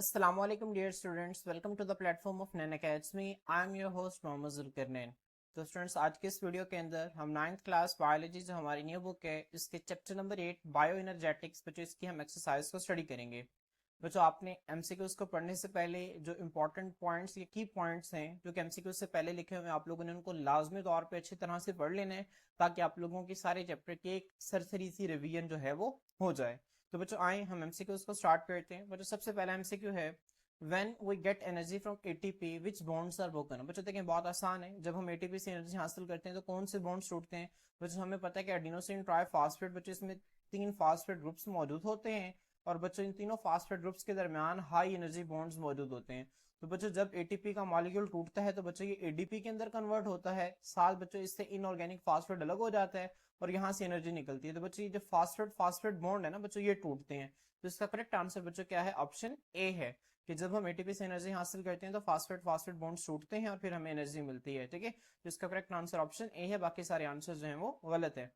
Assalamu alaikum dear students, welcome to the platform of Nan Academy. I am your host Mohammad Zulqarnain. तो students आज के इस video के अंदर हम 9th क्लास बायोलॉजी जो हमारी न्यू बुक है इसके चैप्टर नंबर 8 बायो एनर्जेटिक्स बच्चों इसकी हम एक्सरसाइज को स्टडी करेंगे। बच्चों आपने एमसीक्यूज को पढ़ने से पहले जो इंपॉर्टेंट पॉइंट्स या की पॉइंट्स हैं जो कि एमसीक्यूज से पहले लिखे हुए हैं आप लोगों ने उनको लाजमी तौर पे अच्छी तरह से पढ़ लेना है ताकि आप लोगों की सारे चैप्टर की एक सरसरी सी रिवीजन जो है वो हो जाए। तो बच्चों आए हम एमसीक्यूज को स्टार्ट करते हैं। बच्चों सबसे पहला एमसीक्यू है when we get energy from ATP which bonds are broken। बच्चों देखें बहुत आसान है, जब हम एटीपी से एनर्जी हासिल करते हैं तो कौन से बॉन्ड्स टूटते हैं। बच्चों हमें पता है कि एडिनोसिन ट्राइफॉस्फेट बच्चों इसमें 3 फास्फेट ग्रुप्स मौजूद होते हैं और बच्चों इन तीनों फास्फेट ग्रुप्स के दरमियान हाई एनर्जी बॉन्ड्स मौजूद होते हैं। तो बच्चों जब एटीपी का मॉलिक्यूल टूटता है तो बच्चों ये एडीपी के अंदर कन्वर्ट होता है, साथ बच्चों इससे इनऑर्गेनिक फास्फेट अलग हो जाता है और यहाँ से एनर्जी निकलती है। तो बच्चों ये जो फास्फेट फास्फेट बॉन्ड है ना बच्चों ये टूटते हैं। तो इसका करेक्ट आंसर बच्चों क्या है, ऑप्शन ए है कि जब हम एटीपी से एनर्जी हासिल करते हैं तो फास्फेट फास्फेट बॉन्ड्स टूटते हैं और फिर हमें एनर्जी मिलती है। ठीक है, तो इसका करेक्ट आंसर ऑप्शन ए है, बाकी सारे आंसर जो हैं वो गलत है।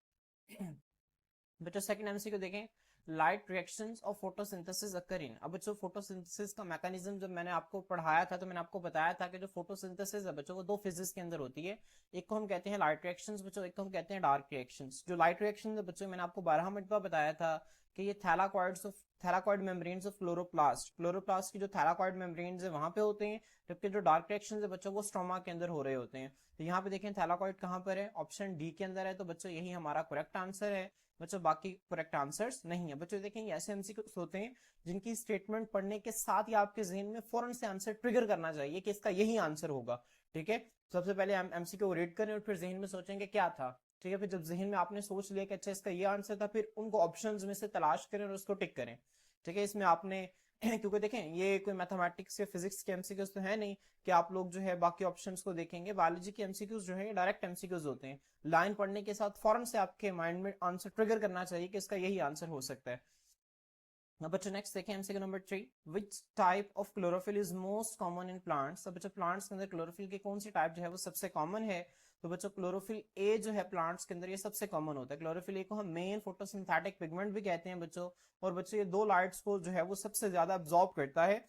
बच्चों सेकंड एमसीक्यू देखें, लाइट रिएक्शंस और फोटोसिंथेसिस अकर इन। अब बच्चों फोटोसिंथेसिस का मैकेनिज्म जब मैंने आपको पढ़ाया था तो मैंने आपको बताया था कि जो फोटोसिंथेसिस है बच्चों वो दो फेजेस के अंदर होती है। एक को हम कहते हैं लाइट रिएक्शंस बच्चों, एक को हम कहते हैं डार्क रिएक्शंस। जो लाइट रिएक्शन है बच्चों मैंने आपको 12 मिनट पर बताया था कि ये थैलाकॉइड मेम्ब्रेन्स ऑफ क्लोरोप्लास्ट की जो थैलाकॉइड मेम्ब्रेन्स है वहां पे होते हैं, जबकि जो डार्क रिएक्शंस है बच्चों वो स्ट्रोमा के अंदर हो रहे होते हैं। तो यहाँ पे देखें थैलाकॉइड कहाँ पर है, ऑप्शन डी के अंदर है, तो बच्चों यही हमारा करेक्ट आंसर है। बच्चों बाकी करेक्ट आंसर्स नहीं है। बच्चों देखेंगे ऐसे एमसीक्यूज होते हैं जिनकी स्टेटमेंट पढ़ने के साथ ही आपके जहन में फौरन से आंसर ट्रिगर करना चाहिए कि इसका यही आंसर होगा। ठीक है, सबसे पहले हम एमसीक्यू को रीड करें और फिर जहन में सोचेंगे क्या था। ठीक है, फिर जब जहन में आपने सोच लिया कि अच्छा इसका ये आंसर था फिर उनको ऑप्शंस में से तलाश करें और उसको टिक करें। ठीक है, इसमें आपने क्योंकि देखें ये कोई मैथमेटिक्स या फिजिक्स के एमसीक्यूज तो है नहीं कि आप लोग जो है बाकी ऑप्शंस को देखेंगे। बायोलॉजी के एमसीक्यूज जो है डायरेक्ट एमसीक्यूज होते हैं, लाइन पढ़ने के साथ फौरन से आपके माइंड में आंसर ट्रिगर करना चाहिए कि इसका यही आंसर हो सकता है। बच्चों नेक्स्ट देखें MCQ number 3, which type of chlorophyll is most common in plants. बच्चों प्लांट्स के अंदर क्लोरोफिल की कौन सी टाइप जो है वो सबसे कॉमन है। तो बच्चों क्लोरोफिल ए जो है प्लांट्स के अंदर ये सबसे कॉमन होता है। क्लोरोफिल ए को हम मेन फोटोसिंथेटिक पिगमेंट भी कहते हैं बच्चों, और बच्चों ये दो लाइट्स को जो है वो सबसे ज्यादा अब्जॉर्ब करता है।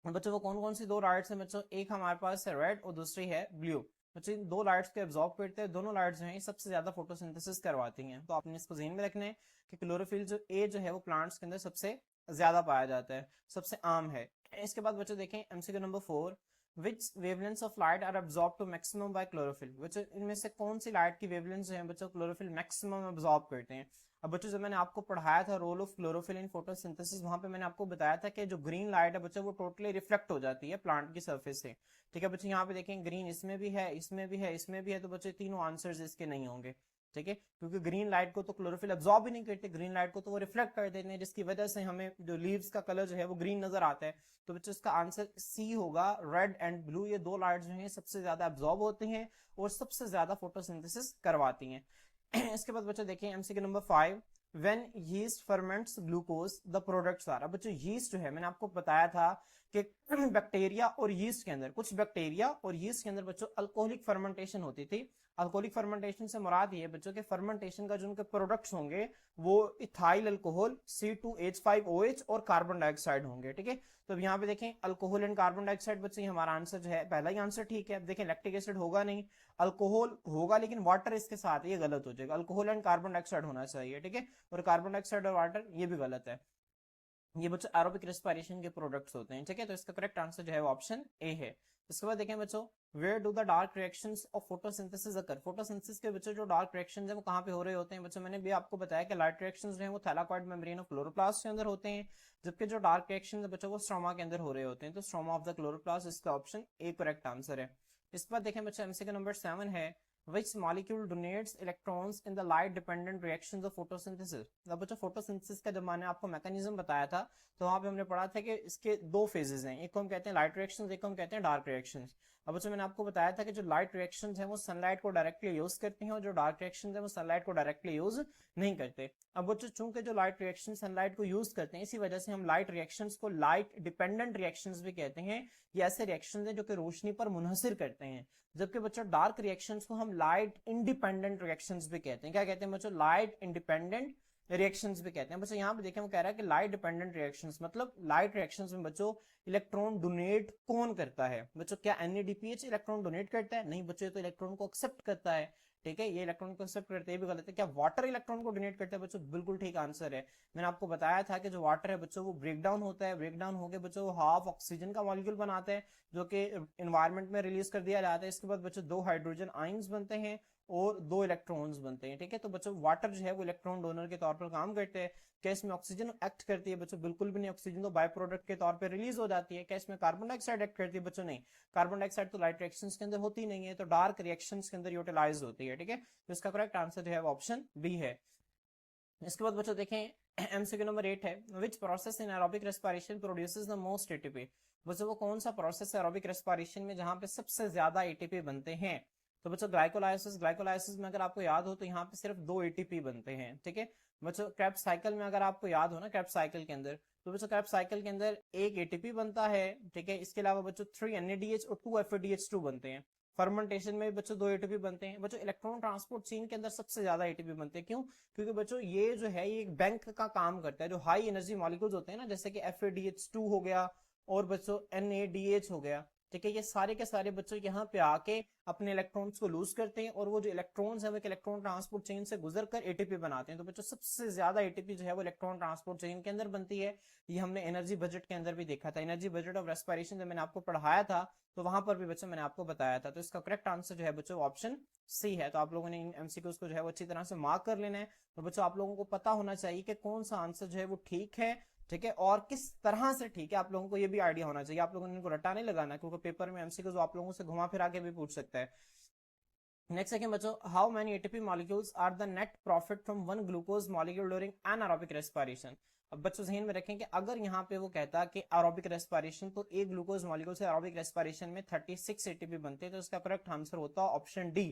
बच्चों वो कौन कौन सी दो लाइट्स हैं बच्चों, एक हमारे पास है रेड और दूसरी है ब्लू। बच्चों इन दो लाइट्स को एब्जॉर्ब करते हैं, दोनों लाइट्स जो हैं सबसे ज्यादा फोटोसिंथेसिस करवाती हैं। तो आपने इसको ध्यान में रखना है कि क्लोरोफिल जो ए जो है वो प्लांट्स के अंदर सबसे ज्यादा पाया जाता है, सबसे आम है। इसके बाद बच्चों देखें MCQ number 4, which wavelengths of light are absorb to maximum by chlorophyll. बच्चों इनमें से कौन सी लाइट की वेवलेंथ जो है बच्चों क्लोरोफिल मैक्सिमम अब्सॉर्ब करते हैं। अब बच्चों जब मैंने आपको पढ़ाया था role of chlorophyll in photosynthesis वहां पे मैंने आपको बताया था कि जो ग्रीन लाइट है बच्चों वो टोटली रिफ्लेक्ट हो जाती है प्लांट की सरफेस से। ठीक है बच्चों, यहाँ पे देखें ग्रीन इसमें भी है, इसमें भी है, इसमें भी है, तो बच्चों तीनों आंसर्स इसके नहीं होंगे। ठीक है, क्योंकि ग्रीन लाइट को तो क्लोरोफिल अब्सॉर्ब ही नहीं करते, ग्रीन लाइट को तो वो रिफ्लेक्ट कर देते हैं जिसकी वजह से हमें जो लीव्स का कलर जो है वो ग्रीन नजर आता है। तो बच्चों इसका आंसर सी होगा, रेड एंड ब्लू ये दो लाइट जो है सबसे ज्यादा अब्सॉर्ब होती हैं और सबसे ज्यादा फोटोसिंथेसिस करवाती हैं। इसके बाद बच्चों देखें MCQ number 5, when yeast ferments glucose the products are। अब बच्चों यीस्ट जो है मैंने आपको बताया था कि बैक्टीरिया और यीस्ट के अंदर कुछ बैक्टीरिया और यीस्ट के अंदर बच्चों अल्कोहलिक फर्मेंटेशन होती थी। अल्कोहलिक फर्मेंटेशन से मुराद ये बच्चों के फर्मेंटेशन का जो उनके प्रोडक्ट्स होंगे वो इथाइल अल्कोहल C2H5OH और कार्बन डाइऑक्साइड होंगे। ठीक है, तो यहाँ पे देखें अल्कोहल एंड कार्बन डाइऑक्साइड बच्चों हमारा आंसर जो है पहला ही आंसर ठीक है। अब देखें लैक्टिक एसिड होगा नहीं, अल्कोहल होगा लेकिन वाटर इसके साथ, ये गलत हो जाएगा, अल्कोहल एंड कार्बन डाइऑक्साइड होना चाहिए। ठीक है, और कार्बन डाइऑक्साइड और वाटर ये भी गलत है, ये बच्चों एरोबिक रेस्पिरेशन के प्रोडक्ट्स होते हैं। ठीक है, तो इसका करेक्ट आंसर जो है वो ऑप्शन ए है। इसके बाद देखें बच्चों, where do the dark reactions of photosynthesis occur. Photosynthesis के बच्चों जो डार्क रिएक्शंस हैं वो कहाँ पे हो रहे होते हैं बच्चों, मैंने भी आपको बताया कि लाइट रिएक्शंस जो हैं वो थैलाकॉइड मेम्ब्रेन ऑफ क्लोरोप्लास्ट के अंदर होते हैं, जबकि जो डार्क रिएक्शंस है बच्चों वो स्ट्रोमा के अंदर हो रहे होते हैं। तो स्ट्रोमा ऑफ द क्लोरोप्लास्ट इसका ऑप्शन ए करेक्ट आंसर है। इसके बाद देखें बच्चों एमसीक्यू नंबर 7 है, which molecule donates electrons in the light dependent reactions of photosynthesis। अब बच्चों फोटोसिंथेसिस का जब मैंने आपको मैकेनिज्म बताया था तो वहां पे हमने पढ़ा था कि इसके दो फेजेस हैं, एक को हम कहते हैं लाइट रिएक्शंस, एक को हम कहते हैं डार्क रिएक्शंस। अब बच्चों मैंने आपको बताया था कि जो लाइट रिएक्शंस हैं वो सनलाइट को डायरेक्टली यूज करती हैं और जो डार्क रिएक्शंस हैं वो सनलाइट को डायरेक्टली यूज नहीं करते। अब बच्चों चूंकि जो लाइट रिएक्शन सनलाइट को यूज करते हैं इसी वजह से हम लाइट रिएक्शंस को लाइट डिपेंडेंट रिएक्शंस भी कहते हैं। ये ऐसे रिएक्शंस हैं जो कि रोशनी पर मुनहसिर करते हैं, जबकि बच्चों डार्क रिएक्शंस को हम लाइट इंडिपेंडेंट रिएक्शंस भी कहते हैं। क्या कहते हैं बच्चों, लाइट इंडिपेंडेंट रिएक्शंस भी कहते हैं। बच्चों यहाँ पे देखें वो कह रहा है कि लाइट डिपेंडेंट रिएक्शंस, मतलब लाइट रिएक्शंस में बच्चों इलेक्ट्रॉन डोनेट कौन करता है? बच्चों क्या NADPH इलेक्ट्रॉन डोनेट करता है? नहीं बच्चों, ये तो इलेक्ट्रॉन को एक्सेप्ट करता है। ठीक है, ये इलेक्ट्रॉन को एक्सेप्ट करते हैं, भी गलत है। क्या वाटर इलेक्ट्रॉन को डोनेट करता है? बच्चों बिल्कुल ठीक आंसर है। मैंने आपको बताया था कि जो वाटर है बच्चों वो ब्रेक डाउन होता है, ब्रेक डाउन होकर बच्चों वो हाफ ऑक्सीजन का मॉलिक्यूल बनाते हैं जो कि एनवायरमेंट में रिलीज कर दिया जाता है। इसके बाद बच्चों 2 हाइड्रोजन आयंस बनते हैं और 2 इलेक्ट्रॉन्स बनते हैं। ठीक है, तो बच्चों वाटर जो है वो इलेक्ट्रॉन डोनर के तौर पर काम करते हैं। क्या इसमें ऑक्सीजन एक्ट करती है? बच्चों बिल्कुल भी नहीं, ऑक्सीजन तो बाय प्रोडक्ट के तौर पर रिलीज हो जाती है। क्या इसमें कार्बन डाइऑक्साइड एक्ट करती है? बच्चों नहीं, कार्बन डाइऑक्साइड तो लाइट रिएक्शंस के अंदर होती नहीं है, तो डार्क रिएक्शंस के अंदर यूटिलाइज होती है। ठीक है, तो इसका करेक्ट आंसर जो है वो ऑप्शन बी है। इसके बाद बच्चों देखें MCQ नंबर 8 है, which process in aerobic respiration produces the most ATP? बच्चों वो कौन सा प्रोसेस है एरोबिक रेस्पिरेशन में जहां पे सबसे ज्यादा एटीपी बनते हैं? तो बच्चों ग्लाइकोलाइसिस। ग्लाइकोलाइसिस में अगर आपको याद हो तो यहाँ पे सिर्फ 2 एटीपी बनते हैं। ठीक है बच्चों, क्रेब्स साइकिल में अगर आपको याद हो ना, क्रेब्स साइकिल के अंदर, तो बच्चों क्रेब्स साइकिल के अंदर 1 एटीपी बनता है। ठीक है, इसके अलावा बच्चों 3 NADH और 2 FADH2 बनते हैं। फर्मेंटेशन में बच्चों 2 एटीपी बनते हैं। बच्चों इलेक्ट्रॉन ट्रांसपोर्ट चेन के अंदर सबसे ज्यादा एटीपी बनते हैं। क्यों? क्योंकि बच्चों ये जो है ये एक बैंक का काम करता है। जो हाई एनर्जी मॉलिक्यूल्स होते हैं ना, जैसे कि FADH2 हो गया और बच्चों NADH हो गया, ठीक है, ये सारे के सारे बच्चों यहाँ पे आके अपने इलेक्ट्रॉन्स को लूज करते हैं और वो जो इलेक्ट्रॉन्स है वो इलेक्ट्रॉन ट्रांसपोर्ट चेन से गुजर कर एटीपी बनाते हैं। तो बच्चों सबसे ज्यादा एटीपी जो है वो इलेक्ट्रॉन ट्रांसपोर्ट चेन के अंदर बनती है। ये हमने एनर्जी बजट के अंदर भी देखा था, एनर्जी बजट ऑफ रेस्पिरेशन जब मैंने आपको पढ़ाया था तो वहां पर भी बच्चों मैंने आपको बताया था। तो इसका करेक्ट आंसर जो है बच्चों ऑप्शन सी है। तो आप लोगों ने इन MCQs को जो है वो अच्छी तरह से मार्क कर लेना है। तो बच्चों आप लोगों को पता होना चाहिए कि कौन सा आंसर जो है वो ठीक है, ठीक है, और किस तरह से ठीक है। आप लोगों को ये भी आइडिया होना चाहिए, आप लोगों ने इनको रटा नहीं लगाना, क्योंकि पेपर में MCQs आप लोगों से घुमा फिरा के भी पूछ सकता है। नेक्स्ट है बच्चों, how many ATP molecules are the net profit from 1 glucose molecule during anaerobic respiration? अब बच्चों ध्यान में रखें कि अगर यहाँ पे वो कहता कि एरोबिक रेस्पिरेशन, तो एक ग्लूकोज मॉलिक्यूल से एरोबिक रेस्पिरेशन में 36 एटीपी बनते हैं, तो इसका करेक्ट आंसर होता है ऑप्शन डी।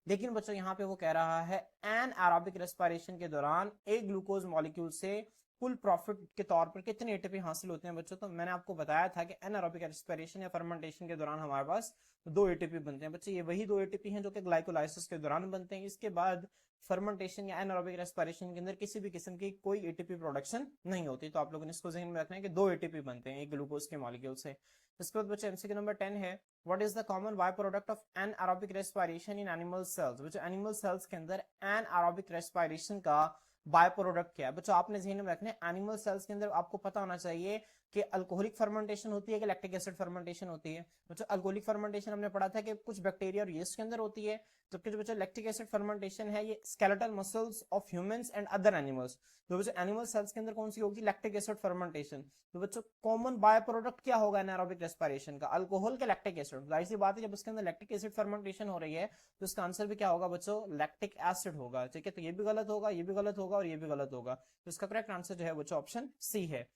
लेकिन बच्चों यहाँ पे वो कह रहा है एन एरोबिक रेस्पिरेशन के दौरान एक ग्लूकोज मॉलिक्यूल से कुल प्रॉफिट के तौर पर कितने एटीपी हासिल होते हैं? बच्चों तो मैंने आपको बताया था कि एनारोबिक रेस्पिरेशन या फर्मेंटेशन के दौरान हमारे पास 2 एटीपी बनते हैं। बच्चे ये वही 2 एटीपी हैं जो कि ग्लाइकोलाइसिस के दौरान बनते हैं। इसके बाद फर्मेंटेशन या एनारोबिक रेस्पिरेशन के अंदर किसी भी किस्म की कोई एटीपी प्रोडक्शन नहीं होती। तो आप लोगों ने इसको ध्यान में रखना है कि 2 एटीपी बनते हैं एक ग्लूकोज के मॉलिक्यूल से। इसके बाद बच्चे MCQ नंबर 10 है, what is the common by product of anaerobic respiration in animal cells? बच्चों एनिमल सेल्स के अंदर एनारोबिक रेस्पिरेशन का बाय प्रोडक्ट क्या है? बच्चों आपने ध्यान में रखना है एनिमल सेल्स के अंदर आपको पता होना चाहिए कि अल्कोहलिक फर्मेंटेशन होती है कि लैक्टिक एसिड फर्मेंटेशन होती है। बच्चों अल्कोहलिक फर्मेंटेशन हमने पढ़ा था कि कुछ बैक्टीरिया और यीस्ट के अंदर होती है, जबकि जो बच्चों लैक्टिक एसिड फर्मेंटेशन है ये skeletal muscles of humans and other animals. तो बच्चों एनिमल सेल्स के अंदर कौन सी होगी? Lactic acid fermentation. तो बच्चों कॉमन बाय प्रोडक्ट क्या होगा एनारोबिक रेस्पिरेशन का? अल्कोहल के लैक्टिक एसिड। जाहिर सी बात है जब उसके अंदर लैक्टिक एसिड फर्मेंटेशन हो रही है तो इसका आंसर भी क्या होगा बच्चों? लैक्टिक एसिड होगा। ठीक है, तो ये भी गलत होगा, ये भी गलत होगा और ये भी गलत होगा। तो इसका करेक्ट आंसर जो है बच्चों ऑप्शन सी है।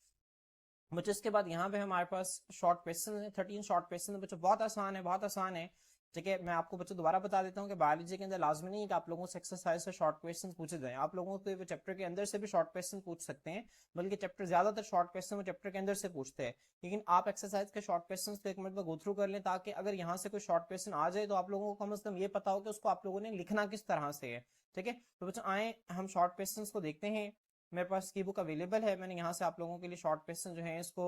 बच्चों इसके बाद यहाँ पे हमारे पास शॉर्ट क्वेश्चन है, 13 शॉर्ट क्वेश्चन है बच्चों, बहुत आसान है, बहुत आसान है। ठीक है, मैं आपको बच्चों दोबारा बता देता हूँ कि बायोलॉजी के अंदर लाजमी नहीं है कि आप लोगों से एक्सरसाइज से शॉर्ट क्वेश्चन पूछे जाएं। आप लोगों को चैप्टर के अंदर से भी शॉर्ट क्वेश्चन पूछ सकते हैं, बल्कि चैप्टर ज्यादातर शॉर्ट क्वेश्चन वो चैप्टर के अंदर से पूछते हैं। लेकिन आप एक्सरसाइज के शॉर्ट क्वेश्चन को 1 मिनट में गो थ्रू कर लें, ताकि अगर यहाँ से कोई शॉर्ट क्वेश्चन आ जाए तो आप लोगों को कम से कम ये पता हो कि उसको आप लोगों ने लिखना किस तरह से है। ठीक है, तो बच्चों आए हम शॉर्ट क्वेश्चन को देखते हैं। मेरे पास की बुक अवेलेबल है, मैंने यहाँ से आप लोगों के लिए शॉर्ट क्वेश्चन जो है इसको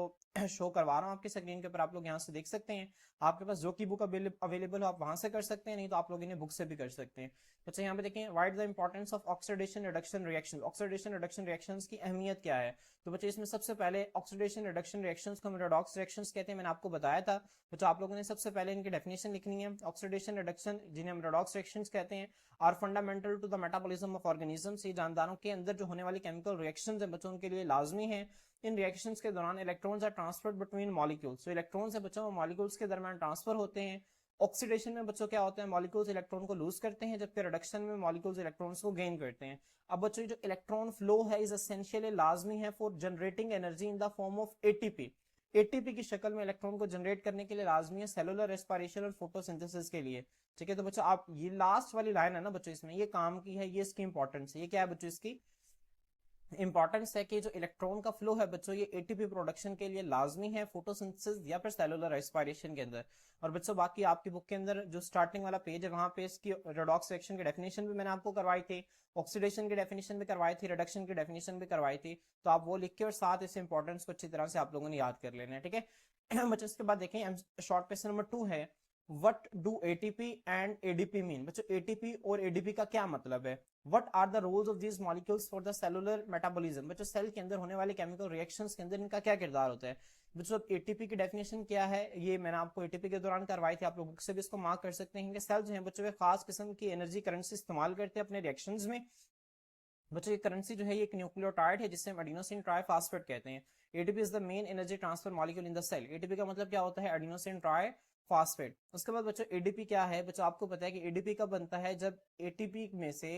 शो करवा रहा हूँ आपकी स्क्रीन के ऊपर, आप लोग यहाँ से देख सकते हैं। आपके पास जो की बुक अवेलेबल हो आप वहां से कर सकते हैं, नहीं तो आप लोग इन्हें बुक से भी कर सकते हैं। अच्छा यहाँ पे देखें, what the importance of oxidation reduction reaction? Oxidation reduction reactions की अहमियत क्या है? तो बच्चे इसमें सबसे पहले ऑक्सीडेशन रिडक्शन रिएक्शंस को हम रेडॉक्स रिएक्शंस कहते हैं, मैंने आपको बताया था। बच्चों आप लोगों ने सबसे पहले इनकी डेफिनेशन लिखनी है। ऑक्सीडेशन रिडक्शन जिन्हें हम रेडॉक्स रिएक्शंस कहते हैं are fundamental to the metabolism of organisms. ये जानदारों के अंदर जो होने वाली केमिकल रिएक्शंस हैं बच्चों उनके लिए लाजमी है। इन रिएक्शंस के दौरान electrons are transferred between molecules. तो इलेक्ट्रॉन्स है बच्चों वो मॉलिक्यूल्स के दरमियान ट्रांसफर होते हैं। ऑक्सीडेशन में बच्चों क्या होता है? मॉलिक्यूल्स इलेक्ट्रॉन को लूज करते हैं, जबकि रिडक्शन में मॉलिक्यूल्स इलेक्ट्रॉन्स को गेन करते हैं। अब बच्चों जो इलेक्ट्रॉन फ्लो है इज एसेंशियली लाजमी है for generating energy in the form of ATP. ATP की शक्ल में इलेक्ट्रॉन को जनरेट करने के लिए लाजमी है सेलुलर रेस्पिरेशन और फोटोसिंथेसिस के लिए। ठीक है, तो बच्चों आप ये लास्ट वाली लाइन है ना बच्चों, इसमें ये काम की है, ये इसकी इंपॉर्टेंस है। ये क्या है बच्चों? इसकी इंपॉर्टेंस है कि जो इलेक्ट्रॉन का फ्लो है बच्चों ये एटीपी प्रोडक्शन के लिए लाजमी है फोटोसिंथेसिस या फिर सेलुलर रेस्पिरेशन के अंदर। और बच्चों बाकी आपकी बुक के अंदर जो स्टार्टिंग वाला पेज है वहां पे इसकी रेडॉक्स रिएक्शन की डेफिनेशन भी मैंने आपको करवाई थी, ऑक्सीडेशन की डेफिनेशन भी करवाई थी, रिडक्शन की डेफिनेशन भी करवाई थी। तो आप वो लिख के और साथ इस इंपॉर्टेंस को अच्छी तरह से आप लोगों ने याद कर लेना है, ठीक है। बच्चों इसके बाद देखें शॉर्ट क्वेश्चन नंबर 2 है, what do ATP and ADP mean. बच्चों एटीपी और एडीपी का क्या मतलब है? What are the roles of these molecules for the cellular metabolism? बच्चों सेल के अंदर होने वाले केमिकल रिएक्शंस के अंदर इनका क्या किरदार होता है? बच्चों एटीपी की डेफिनेशन क्या है ये मैंने आपको एटीपी के दौरान करवाई थी, आप लोग बुक से भी इसको मार्क कर सकते हैं कि सेल जो है बच्चों एक खास किस्म की एनर्जी करेंसी इस्तेमाल करते हैं अपने रिएक्शंस में। बच्चों ये करेंसी जो है ये एक न्यूक्लियोटाइड है जिसे हम एडिनोसिन ट्राइफॉस्फेट कहते हैं। ATP is the main energy transfer molecule in the cell. ATP का मतलब क्या होता है? Adenosine triphosphate. उसके बाद बच्चों एडीपी क्या है? बच्चों आपको पता है कि एडीपी कब बनता है? जब एटीपी में से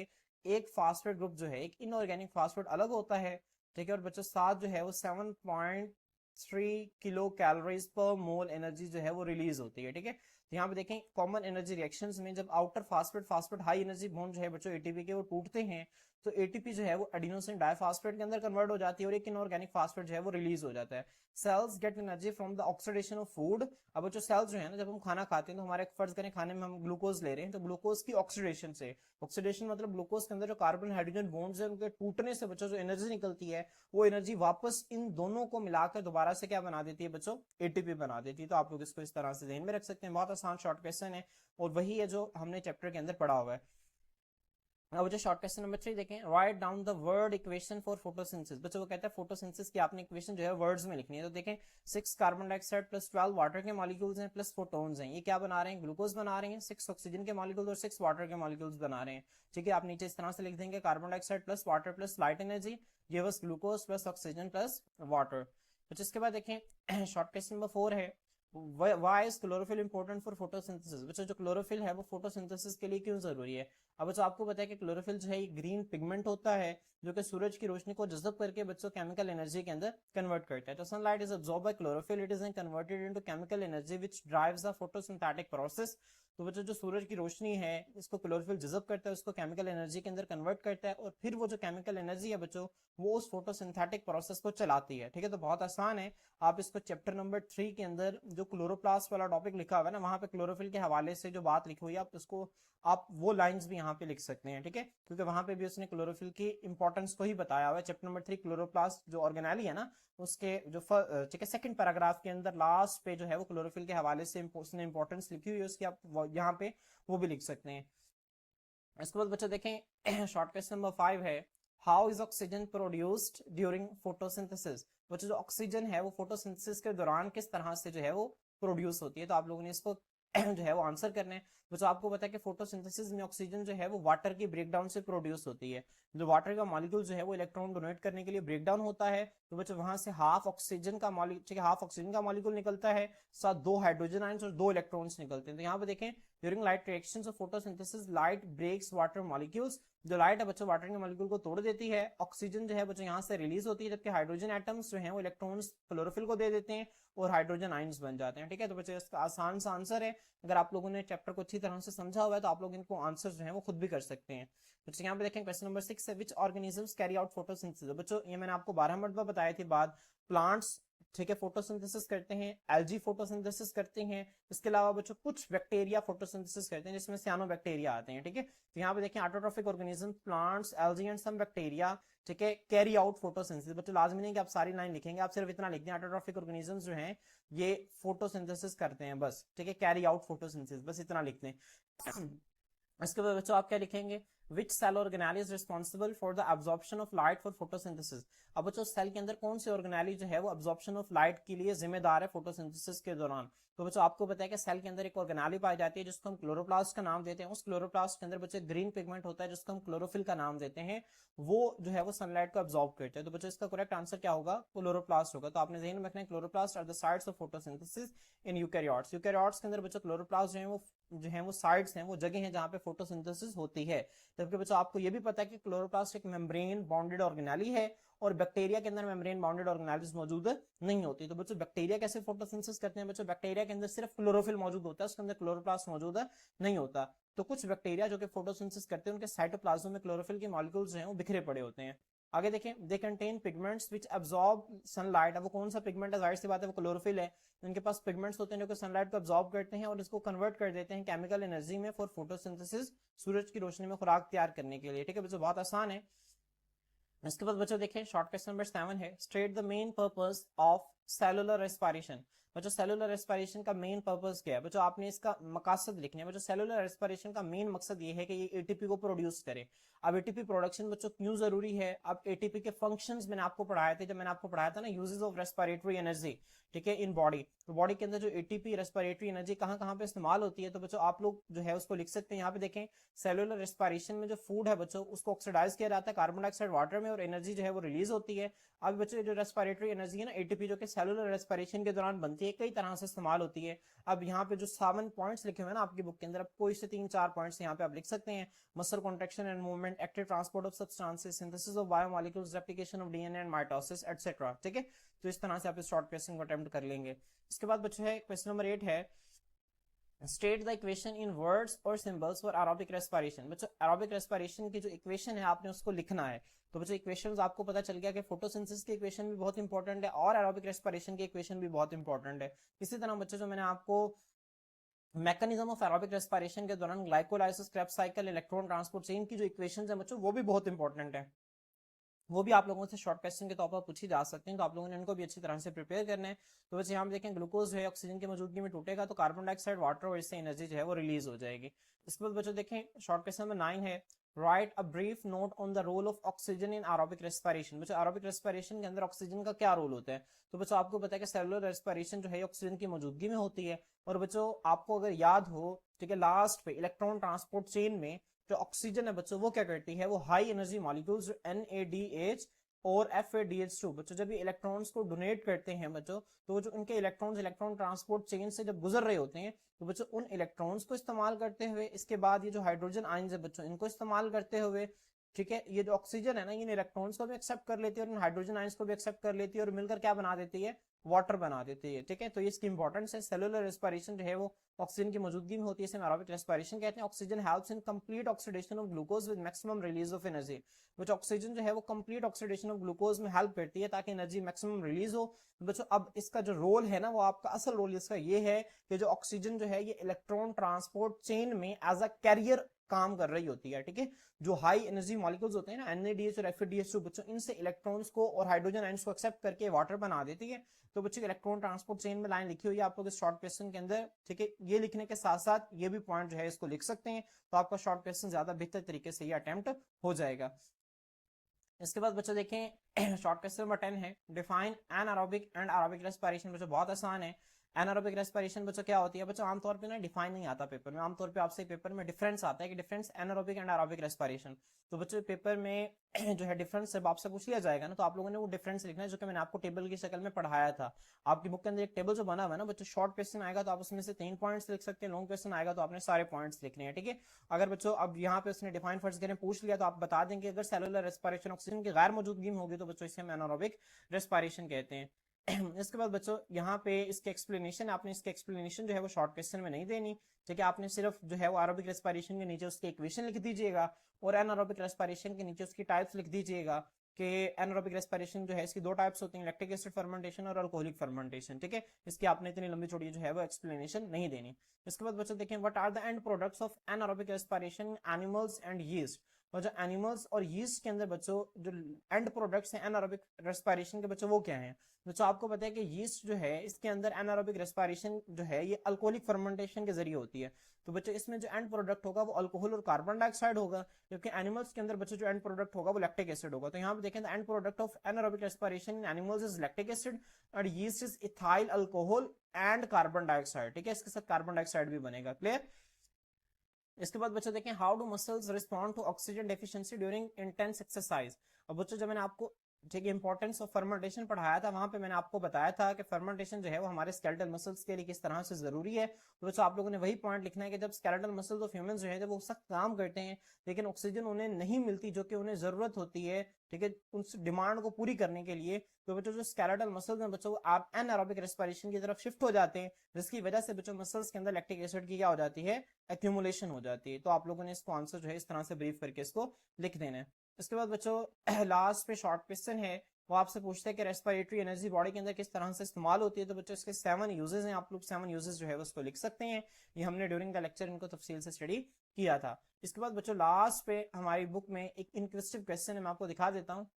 एक फास्फेट ग्रुप जो है एक इनऑर्गेनिक फास्फेट अलग होता है, ठीक है। और बच्चों साथ जो है वो 7.3 किलो कैलोरीज पर मोल एनर्जी जो है वो रिलीज होती है, ठीक है। तो यहाँ पे देखें कॉमन एनर्जी रिएक्शंस में जब outer phosphate phosphate high energy bond जो है बच्चों एटीपी के वो टूटते हैं तो एटीपी जो है वो एडिनोसिन डाइफॉस्फेट के अंदर कन्वर्ट हो जाती है और एक इनऑर्गेनिक फास्फेट जो है वो रिलीज हो जाता है। Cells get energy from the oxidation of food. अब जो सेल्स जो है ना जब हम खाना खाते हैं तो हमारे फर्ज करें खाने में हम ग्लूकोज ले रहे हैं तो ग्लूकोज की ऑक्सीडेशन से, ऑक्सीडेशन मतलब ग्लूकोज के अंदर जो कार्बन हाइड्रोजन बॉन्ड्स है उनके टूटने से बच्चों जो एनर्जी निकलती है वो एनर्जी वापस इन दोनों को मिलाकर दोबारा से क्या बना देती है बच्चों? एटीपी बना देती है। तो आप लोग इसको इस तरह से ध्यान में रख सकते हैं, बहुत आसान शॉर्ट क्वेश्चन है और वही है जो हमने चैप्टर के अंदर पढ़ा हुआ है। अब जो शॉर्ट क्वेश्चन नंबर 3 देखें, write down the word equation for photosynthesis. बच्चों वो कहता है फोटोसिंथेसिस की आपने इक्वेशन जो है वर्ड्स में लिखनी है। तो देखें 6 कार्बन डाइऑक्साइड प्लस 12 वाटर के मॉलिक्यूल्स हैं प्लस फोटोन्स हैं, ये क्या बना रहे हैं? ग्लूकोज बना रहे हैं। 6 ऑक्सीजन के मॉलिक्यूल्स और 6 वाटर के मॉलिक्यूल्स बना रहे हैं, ठीक है। आप नीचे इस तरह से लिख देंगे carbon dioxide plus water plus light energy give us glucose plus oxygen plus water. तो इसके बाद देखें शॉर्ट क्वेश्चन नंबर 4 है, why is chlorophyll important for photosynthesis. बच्चों जो क्लोरोफिल है वो फोटोसिंथेसिस के लिए क्यों जरूरी है? अब बच्चों आपको पता है कि क्लोरोफिल जो है ये ग्रीन पिगमेंट होता है जो कि सूरज की रोशनी को जज़ब करके बच्चों केमिकल एनर्जी के अंदर कन्वर्ट करता है। तो sunlight is absorb bye chlorophyll, it is converted into chemical energy which drives the photosynthetic process. तो बच्चों जो सूरज की रोशनी है इसको क्लोरोफिल जज़ब करता है, उसको केमिकल एनर्जी के अंदर कन्वर्ट करता है और फिर वो जो केमिकल एनर्जी है बच्चों वो उस फोटोसिंथेटिक प्रोसेस को चलाती है, ठीक है। तो बहुत आसान है, आप इसको चैप्टर नंबर 3 के अंदर जो क्लोरोप्लास्ट वाला टॉपिक लिखा हुआ है ना वहां पे क्लोरोफिल के हवाले से जो बात लिखी हुई है आप उसको आप वो लाइंस भी यहाँ पे लिख सकते हैं, ठीक है। क्योंकि वहां पे भी उसने क्लोरोफिल की इंपॉर्टेंस को ही बताया हुआ है। चैप्टर नंबर 3 क्लोरोप्लास्ट जो ऑर्गेनेली है ना उसके जो ठीक है सेकंड पैराग्राफ के अंदर लास्ट पे जो है वो क्लोरोफिल के हवाले से उसने इंपॉर्टेंस लिखी हुई है उसकी, आप यहाँ पे वो भी लिख सकते हैं। इसके बाद बच्चे देखें शॉर्ट क्वेश्चन नंबर 5 है, how is oxygen produced during photosynthesis. बच्चे जो ऑक्सीजन है वो फोटोसिंथेसिस के दौरान किस तरह से जो है वो प्रोड्यूस होती है? तो आप लोगों ने इसको जो है वो आंसर करना है। बच्चों आपको पता है कि फोटोसिंथेसिस में ऑक्सीजन जो है वो वाटर की ब्रेकडाउन से प्रोड्यूस होती है। जो वाटर का मॉलिक्यूल जो है वो इलेक्ट्रॉन डोनेट करने के लिए ब्रेकडाउन होता है तो बच्चों वहां से हाफ ऑक्सीजन का मॉलिक्यूल हाफ ऑक्सीजन का मॉलिक्यूल निकलता है, साथ 2 हाइड्रोजन आयंस और 2 इलेक्ट्रॉन्स निकलते हैं। तो यहाँ पे देखें during light reactions of photosynthesis light breaks water molecules. जो लाइट है बच्चों वाटर के मॉलिक्यूल को तोड़ देती है, ऑक्सीजन जो है बच्चों यहाँ से रिलीज होती है जबकि हाइड्रोजन एटम्स जो हैं वो इलेक्ट्रॉन्स क्लोरोफिल को दे देते हैं और हाइड्रोजन आयंस बन जाते हैं, ठीक है। तो बच्चों इसका आसान सा आंसर है, अगर आप लोगों ने चैप्टर को अच्छी तरह से समझा हुआ है तो आप लोग इनको आंसर जो है वो खुद भी कर सकते हैं। बच्चों यहाँ पे देखें क्वेश्चन नंबर 6 है, विच ऑर्गेनिजम्स कैरी आउट फोटोसिंथेसिस। बच्चों ये मैंने आपको 12 मरतबा बताई थी बात, प्लांट्स ठीक है फोटोसिंथेसिस करते हैं, एल्जी फोटोसिंथेसिस करते हैं, इसके अलावा बच्चों कुछ बैक्टीरिया फोटोसिंथेसिस करते हैं जिसमें सियानो बैक्टीरिया आते हैं, ठीक है। तो यहाँ पे देखें autotrophic organism plants algae and some bacteria, ठीक है, कैरी आउट फोटोसिंथेसिस। बच्चों लाजमी नहीं कि आप सारी लाइन लिखेंगे, आप सिर्फ इतना लिख दें ऑटोट्रॉफिक ऑर्गेनिजम्स जो हैं ये फोटोसिंथेसिस करते हैं बस, ठीक है, कैरी आउट फोटोसिंथेसिस बस इतना लिख दें। इसके बाद बच्चों आप क्या लिखेंगे, which cell organelle is responsible for the absorption of light for photosynthesis. अब बच्चों सेल के अंदर कौन सी ऑर्गेनेली जो है वो एब्जॉर्प्शन ऑफ लाइट के लिए जिम्मेदार है फोटोसिंथेसिस के दौरान? तो बच्चों आपको पता है कि सेल के अंदर एक ऑर्गेनेली पाई जाती है जिसको हम क्लोरोप्लास्ट का नाम देते हैं, उस क्लोरोप्लास्ट के अंदर बच्चे ग्रीन पिगमेंट होता है जिसको हम क्लोरोफिल का नाम देते हैं, वो जो है वो सनलाइट को एब्जॉर्ब करते हैं। तो बच्चों इसका करेक्ट आंसर क्या होगा? क्लोरोप्लास्ट होगा। तो आपने ध्यान में रखना है chloroplast are the sites of photosynthesis in eukaryotes. Eukaryotes के अंदर बच्चों क्लोरोप्लास्ट जो है वो साइट्स हैं, वो जगह हैं जहां पे फोटोसिंथेसिस होती है। जबकि बच्चों आपको ये भी पता है कि क्लोरोप्लास्ट एक मेम्ब्रेन बाउंडेड ऑर्गेनेली है और बैक्टीरिया के अंदर मेम्ब्रेन बाउंडेड ऑर्गेनेलीज मौजूद नहीं होती। तो बच्चों बैक्टीरिया कैसे फोटोसिंथेसिस करते हैं? बच्चों बैक्टीरिया के अंदर सिर्फ क्लोरोफिल मौजूद होता है, उसके अंदर क्लोरोप्लास्ट मौजूद नहीं होता। तो कुछ बैक्टीरिया जो कि फोटोसिंथेसिस करते हैं उनके साइटोप्लाज्म में क्लोरोफिल के मॉलिक्यूल्स हैं वो बिखरे पड़े होते हैं। आगे देखें, they contain pigments which absorb sunlight. अब वो कौन सा पिगमेंट है, जाहिर सी बात है वो क्लोरोफिल है। इनके पास पिगमेंट्स होते हैं जो कि सनलाइट को एब्जॉर्ब करते हैं और इसको कन्वर्ट कर देते हैं केमिकल एनर्जी में फॉर फोटोसिंथेसिस, सूरज की रोशनी में खुराक तैयार करने के लिए। ठीक है बच्चों, बहुत आसान है। इसके बाद बच्चों देखें, शॉर्ट क्वेश्चन नंबर 7 है, state the main purpose of cellular respiration. बच्चों सेलुलर रेस्पिरेशन का मेन पर्पस क्या है? बच्चों आपने इसका मकसद लिखना है। बच्चों सेलुलर रेस्पिरेशन का मेन मकसद ये है कि ये एटीपी को प्रोड्यूस करे। अब एटीपी प्रोडक्शन बच्चों क्यों जरूरी है? अब एटीपी के फंक्शंस मैंने आपको पढ़ाए थे, जब मैंने आपको पढ़ाया था ना यूजेस ऑफ रेस्पिरेटरी एनर्जी, ठीक है, इन बॉडी। तो बॉडी के अंदर जो एटीपी रेस्पिरेटरी एनर्जी कहाँ कहाँ पे इस्तेमाल होती है, तो बच्चों आप लोग जो है उसको लिख सकते हैं। यहाँ पे देखें, सेलुलर रेस्पिरेशन में जो फूड है बच्चों उसको ऑक्सीडाइज किया जाता है कार्बन डाइऑक्साइड वाटर में, और एनर्जी जो है वो रिलीज होती है। अब बच्चों जो रेस्पिरेटरी एनर्जी है ना एटीपी, जो कि सेलुलर रेस्पिरेशन के दौरान बनती है, कई तरह से इस्तेमाल होती है। अब यहाँ पे जो 7 पॉइंट्स लिखे हुए हैं ना आपकी बुक के अंदर, अब कोई से 3-4 पॉइंट्स यहाँ पे आप लिख सकते हैं। Muscle contraction and movement, active transport of substances, synthesis of biomolecules, replication of DNA and mitosis etcetera. ठीक है, तो इस तरह से आप इस शॉर्ट क्वेश्चन को अटेम्प्ट कर लेंगे। इसके बाद बच्चों है क्वेश्चन नंबर 8 है, state the equation in words और सिंबल्स फॉर एरोबिक रेस्पिरेशन। बच्चों एरोबिक रेस्पिरेशन की जो इक्वेशन है आपने उसको लिखना है। तो बच्चों इक्वेशंस आपको पता चल गया कि फोटोसिंथेसिस की इक्वेशन भी बहुत इंपॉर्टेंट है और एरोबिक रेस्पिरेशन की इक्वेशन भी बहुत इंपॉर्टेंट है। इसी तरह बच्चों जो मैंने आपको मैकेनिज्म ऑफ एरोबिक रेस्पिरेशन के दौरान glycolysis, Krebs cycle, electron transport chain की जो इक्वेशंस है बच्चों वो भी बहुत इंपॉर्टेंट है। वो भी आप लोगों से शॉर्ट क्वेश्चन के तौर पर पूछी जा सकते हैं, तो आप लोगों ने इनको भी अच्छी तरह से प्रिपेयर करना है। तो बस यहाँ पे देखें, ग्लूकोज जो है ऑक्सीजन की मौजूदगी में टूटेगा तो कार्बन डाइऑक्साइड, वाटर और इससे एनर्जी जो है वो रिलीज हो जाएगी। इसके बाद बच्चों देखें, शॉर्ट क्वेश्चन नंबर 9 है, write a brief note on the role of oxygen in aerobic respiration. बच्चों एरोबिक रेस्पिरेशन के अंदर ऑक्सीजन का क्या रोल होता है? तो बच्चों आपको पता है कि सेलुलर रेस्पिरेशन जो है ऑक्सीजन की मौजूदगी में होती है। और बच्चों आपको अगर याद हो, ठीक है, लास्ट पे इलेक्ट्रॉन ट्रांसपोर्ट चेन में जो ऑक्सीजन है बच्चों वो क्या करती है, वो हाई एनर्जी मॉलिक्यूल्स NADH और FADH2 बच्चों जब ये इलेक्ट्रॉन्स को डोनेट करते हैं बच्चों, तो जो उनके इलेक्ट्रॉन्स इलेक्ट्रॉन ट्रांसपोर्ट चेन से जब गुजर रहे होते हैं तो बच्चों उन इलेक्ट्रॉन्स को इस्तेमाल करते हुए, इसके बाद ये जो हाइड्रोजन आयंस है बच्चों इनको इस्तेमाल करते हुए, ठीक है, ये जो ऑक्सीजन है ना इन इलेक्ट्रॉन्स को भी एक्सेप्ट कर लेती है और इन हाइड्रोजन आयंस को भी एक्सेप्ट कर लेती है और मिलकर क्या बना देती है, वाटर बना देती है। ठीक है, तो ये इसकी इंपॉर्टेंस है। सेलुलर रेस्पिरेशन जो है वो ऑक्सीजन की मौजूदगी में होती है, इसे एरोबिक रेस्पिरेशन कहते हैं। Oxygen helps in complete oxidation of glucose with maximum release of energy. बच्चों ऑक्सीजन जो है वो कंप्लीट ऑक्सीडेशन ऑफ ग्लूकोज में हेल्प करती है ताकि एनर्जी मैक्सिमम रिलीज हो। बच्चों अब इसका जो रोल है ना, वो आपका असल रोल इसका ये है कि जो ऑक्सीजन जो है ये इलेक्ट्रॉन ट्रांसपोर्ट चेन में एज अ कैरियर काम कर रही होती है। ठीक है, जो हाई एनर्जी मॉलिक्यूल्स होते हैं ना NADH और FADH2 बच्चों इनसे इलेक्ट्रॉन्स को और हाइड्रोजन आयंस को एक्सेप्ट करके वाटर बना देती है। तो बच्चों इलेक्ट्रॉन ट्रांसपोर्ट चेन में लाइन लिखी हुई है आप लोग इस शॉर्ट क्वेश्चन के अंदर। ठीक है, ये लिखने के साथ साथ ये भी पॉइंट जो है इसको लिख सकते हैं, तो आपका शॉर्ट क्वेश्चन ज्यादा बेहतर तरीके से ये अटेम्प्ट हो जाएगा। इसके बाद बच्चों देखें, शॉर्ट क्वेश्चन नंबर 10 है, define anaerobic and aerobic respiration. बच्चों बहुत आसान है। एनारोबिक रेस्पिरेशन बच्चों क्या होती है? बच्चों आमतौर पे ना डिफाइन नहीं आता पेपर में, आमतौर पे आपसे पेपर में डिफरेंस आता है कि difference anaerobic and aerobic respiration. तो बच्चों पेपर में जो है डिफरेंस जब आपसे पूछ लिया जाएगा ना, तो आप लोगों ने वो डिफरेंस लिखना है जो कि मैंने आपको टेबल की शक्ल में पढ़ाया था। आपकी बुक के अंदर एक टेबल जो बना हुआ है ना बच्चों, शॉर्ट क्वेश्चन आएगा तो आप उसमें से 3 पॉइंट्स लिख सकते हैं, लॉन्ग क्वेश्चन आएगा तो आपने सारे पॉइंट्स लिखने हैं। ठीक है, अगर बच्चों अब यहाँ पे उसने डिफाइन फर्स्ट करें पूछ लिया तो आप बता देंगे अगर सेलुलर रेस्पिरेशन ऑक्सीजन की गैर मौजूदगी में होगी तो बच्चों इसे हम एनारोबिक रेस्पिरेशन कहते हैं। इसके बाद बच्चों यहाँ पे इसके एक्सप्लेनेशन, आपने इसके एक्सप्लेनेशन जो है वो शॉर्ट क्वेश्चन में नहीं देनी। ठीक है, आपने सिर्फ जो है वो एरोबिक रेस्पिरेशन के नीचे उसकी इक्वेशन लिख दीजिएगा और एनारोबिक रेस्पिरेशन के नीचे उसकी टाइप्स लिख दीजिएगा कि एनारोबिक रेस्पिरेशन जो है इसकी 2 टाइप्स होती हैं, लैक्टिक एसिड फर्मेंटेशन और अल्कोहलिक फर्मेंटेशन। ठीक है, इसकी आपने इतनी लंबी चौड़ी जो है वो एक्सप्लेनेशन नहीं देनी। इसके बाद बच्चों देखें, what are the end products of anaerobic respiration animals and yeast. और जो एनिमल्स और यीस्ट के अंदर बच्चों जो एंड प्रोडक्ट्स हैं एनारोबिक रेस्पिरेशन के बच्चों वो क्या हैं? बच्चों आपको पता है कि यीस्ट जो है इसके अंदर एनारोबिक रेस्पिरेशन जो है ये अल्कोहलिक फर्मेंटेशन के जरिए होती है। तो बच्चों इसमें जो एंड प्रोडक्ट होगा वो अल्कोहल और कार्बन डाइऑक्साइड होगा, जबकि एनिमल्स के अंदर बच्चों जो एंड प्रोडक्ट होगा वो लैक्टिक एसिड होगा। तो यहाँ पे देखें and product of anaerobic respiration in animals is lactic acid और yeast is ethyl alcohol and carbon dioxide. ठीक है, इसके साथ कार्बन डाइऑक्साइड भी बनेगा। क्लियर? इसके बाद बच्चों देखें, how do muscles respond to oxygen deficiency during intense exercise. अब बच्चों जब मैंने आपको ठीक है इंपॉर्टेंस ऑफ फर्मेंटेशन पढ़ाया था, वहां पे मैंने आपको बताया था कि फर्मेंटेशन जो है वो हमारे स्केलेटल मसल्स के लिए किस तरह से जरूरी है। तो बच्चों आप लोगों ने वही पॉइंट लिखना है कि जब स्केलेटल मसल्स ऑफ ह्यूमंस जो है जब वो सख्त काम करते हैं लेकिन ऑक्सीजन उन्हें नहीं मिलती जो कि उन्हें जरूरत होती है, ठीक है, उस डिमांड को पूरी करने के लिए, तो बच्चों जो स्केलेटल मसल्स हैं बच्चों आप एनारोबिक रेस्पिरेशन की तरफ शिफ्ट हो जाते हैं, जिसकी वजह से बच्चों मसल्स के अंदर लैक्टिक एसिड की क्या हो जाती है, एक्यूमुलेशन हो जाती है। तो आप लोगों ने इसको आंसर जो है इस तरह से ब्रीफ करके इसको लिख देना है। इसके बाद बच्चों लास्ट पे शॉर्ट क्वेश्चन है, वो आपसे पूछते हैं कि रेस्पिरेटरी एनर्जी बॉडी के अंदर किस तरह से इस्तेमाल होती है। तो बच्चों इसके 7 यूजेस हैं, आप लोग 7 यूजेस जो है उसको लिख सकते हैं। ये हमने ड्यूरिंग द लेक्चर इनको तफसील से स्टडी किया था। इसके बाद बच्चों लास्ट पे हमारी बुक में एक इंक्वेस्टिव क्वेश्चन है, मैं आपको दिखा देता हूँ।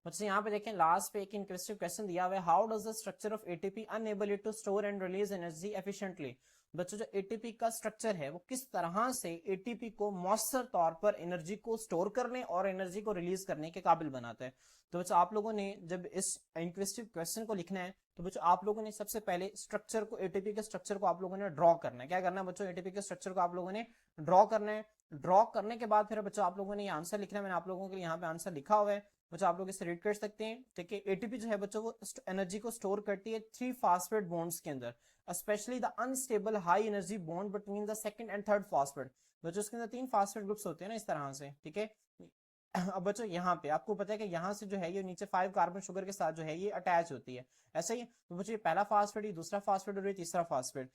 बच्चों यहाँ पे देखें लास्ट पे एक इंक्वेस्टिव क्वेश्चन दिया हुआ है, how does the structure of ATP enable it to store and release energy efficiently. बच्चों जो एटीपी का स्ट्रक्चर है वो किस तरह से एटीपी को मौसर तौर पर एनर्जी को स्टोर करने और एनर्जी को रिलीज करने के काबिल बनाता है। तो बच्चों आप लोगों ने जब इस इंक्वेस्टिव क्वेश्चन को लिखना है तो बच्चों आप लोगों ने सबसे पहले स्ट्रक्चर को, एटीपी के स्ट्रक्चर को आप लोगों ने ड्रॉ करना है। क्या करना है बच्चों, एटीपी के स्ट्रक्चर को आप लोगों ने ड्रॉ करना है। ड्रॉ करने के बाद फिर बच्चों आप लोगों ने ये आंसर लिखना है, मैंने आप लोगों के लिए यहाँ पे आंसर लिखा हुआ है बच्चों, आप लोग इसे रीड कर सकते हैं। ठीक है, एटीपी जो है बच्चों वो एनर्जी को स्टोर करती है 3 फास्फेट बॉन्ड्स के अंदर, specially the unstable high energy bond between the second and third phosphate. बच्चों इसके अंदर 3 फास्फेट ग्रुप्स होते हैं ना इस तरह से। ठीक है, अब बच्चों यहाँ पे आपको पता है कि यहाँ से जो है ये नीचे 5 कार्बन शुगर के साथ जो है ये अटैच होती है, ऐसा ही। तो बच्चों ये पहला फास्फेट, ये दूसरा फास्फेट और ये तीसरा फास्फेट।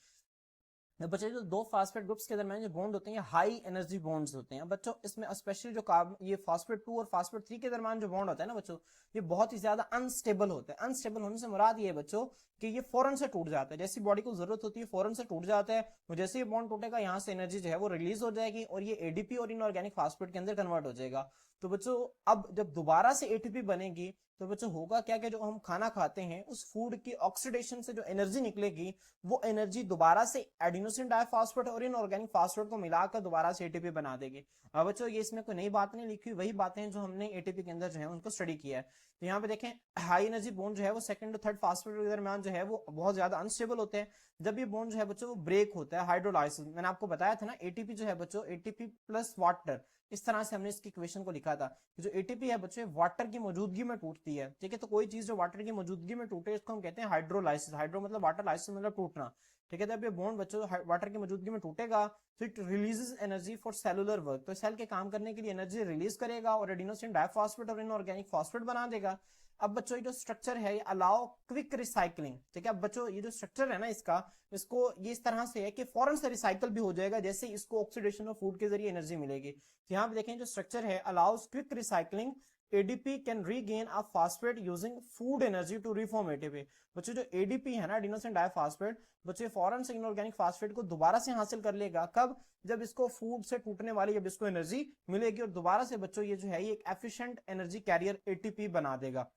बच्चों जो 2 फास्फेट ग्रुप्स के दरमियान जो बॉन्ड होते हैं हाई एनर्जी बॉन्ड्स होते हैं बच्चों। इसमें स्पेशली जो कार्बन, ये फास्फेट 2 और फास्फेट 3 के दरमियान जो बॉन्ड होता है ना बच्चों, ये बहुत ही ज्यादा अनस्टेबल होता है। अनस्टेबल होने से मुराद ये है बच्चों कि ये फौरन से टूट जाता है, जैसी बॉडी को जरूरत होती है फौरन से टूट जाता है। तो जैसे ये बॉन्ड टूटेगा यहाँ से एनर्जी जो है वो रिलीज हो जाएगी और ये एडीपी और इनऑर्गेनिक फास्फेट के अंदर कन्वर्ट हो जाएगा। तो बच्चों अब जब दोबारा से एटीपी बनेगी तो बच्चों होगा क्या कि जो हम खाना खाते हैं उस फूड की ऑक्सीडेशन से जो एनर्जी निकलेगी वो एनर्जी दोबारा से एडिनोसिन डाइफॉस्फेट और इनऑर्गेनिक फास्फेट को मिलाकर दोबारा से एटीपी बना देगी। अब बच्चों ये इसमें कोई नई बात नहीं लिखी, वही बातें जो हमने एटीपी के अंदर जो है उनको स्टडी किया है। तो यहाँ पे देखें हाई एनर्जी बॉन्ड जो है वो सेकंड और थर्ड फास्फेट के दरमियान जो है वो बहुत ज्यादा अनस्टेबल होते हैं। जब ये बॉन्ड जो है बच्चों वो ब्रेक होता है हाइड्रोलाइसिस, मैंने आपको बताया था ना एटीपी जो है बच्चों एटीपी प्लस वाटर, इस तरह से हमने इसकी इक्वेशन को लिखा था कि जो एटीपी है बच्चों वाटर की मौजूदगी में टूटती है। ठीक है, तो कोई चीज जो वाटर की मौजूदगी में टूटे इसको हम कहते हैं हाइड्रोलाइसिस। हाइड्रो मतलब वाटर, लाइसिस मतलब टूटना। ठीक है, जब ये बॉन्ड बच्चों वाटर की मौजूदगी में टूटेगा तो it releases energy for cellular work, तो सेल के काम करने के लिए एनर्जी रिलीज करेगा और एडिनोसिन डाइफॉस्फेट और इनऑर्गेनिक फास्फेट बना देगा। अब बच्चों ये जो स्ट्रक्चर है ये अलाउ क्विक रिसाइकलिंग। ठीक है, अब बच्चों ये जो स्ट्रक्चर है ना इसका, इसको ये इस तरह से है कि फौरन से रिसाइकल भी हो जाएगा जैसे इसको ऑक्सीडेशन और फूड के जरिए एनर्जी मिलेगी। तो यहाँ पे देखें जो स्ट्रक्चर है allows quick recycling, ADP can regain a phosphate using food energy to reform ATP. बच्चों जो एडीपी है ना एडिनोसिन डाइफॉस्फेट, बच्चों फौरन से इनऑर्गेनिक फास्फेट को दोबारा से हासिल कर लेगा। कब, जब इसको फूड से टूटने वाली जब इसको एनर्जी मिलेगी और दोबारा से बच्चों ये जो है ये एक एफिशिएंट एनर्जी कैरियर एटीपी बना देगा।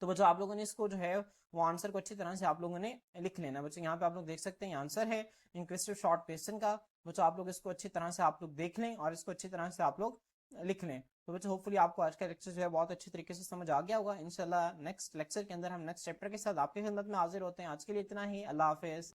तो बच्चों आप लोगों ने इसको जो है वो आंसर को अच्छी तरह से आप लोगों ने लिख लेना। बच्चों यहाँ पे आप लोग देख सकते हैं आंसर है इंक्वेस्टिव शॉर्ट क्वेश्चन का। बच्चों आप लोग इसको अच्छी तरह से आप लोग देख लें और इसको अच्छी तरह से आप लोग लिख लें। तो बच्चों होपफुली आपको आज का लेक्चर जो है बहुत अच्छी तरीके से समझ आ गया होगा। इंशाल्लाह नेक्स्ट लेक्चर के अंदर हम नेक्स्ट चैप्टर के साथ आपकी खिदमत में हाजिर होते हैं। आज के लिए इतना ही, अल्लाह हाफिज।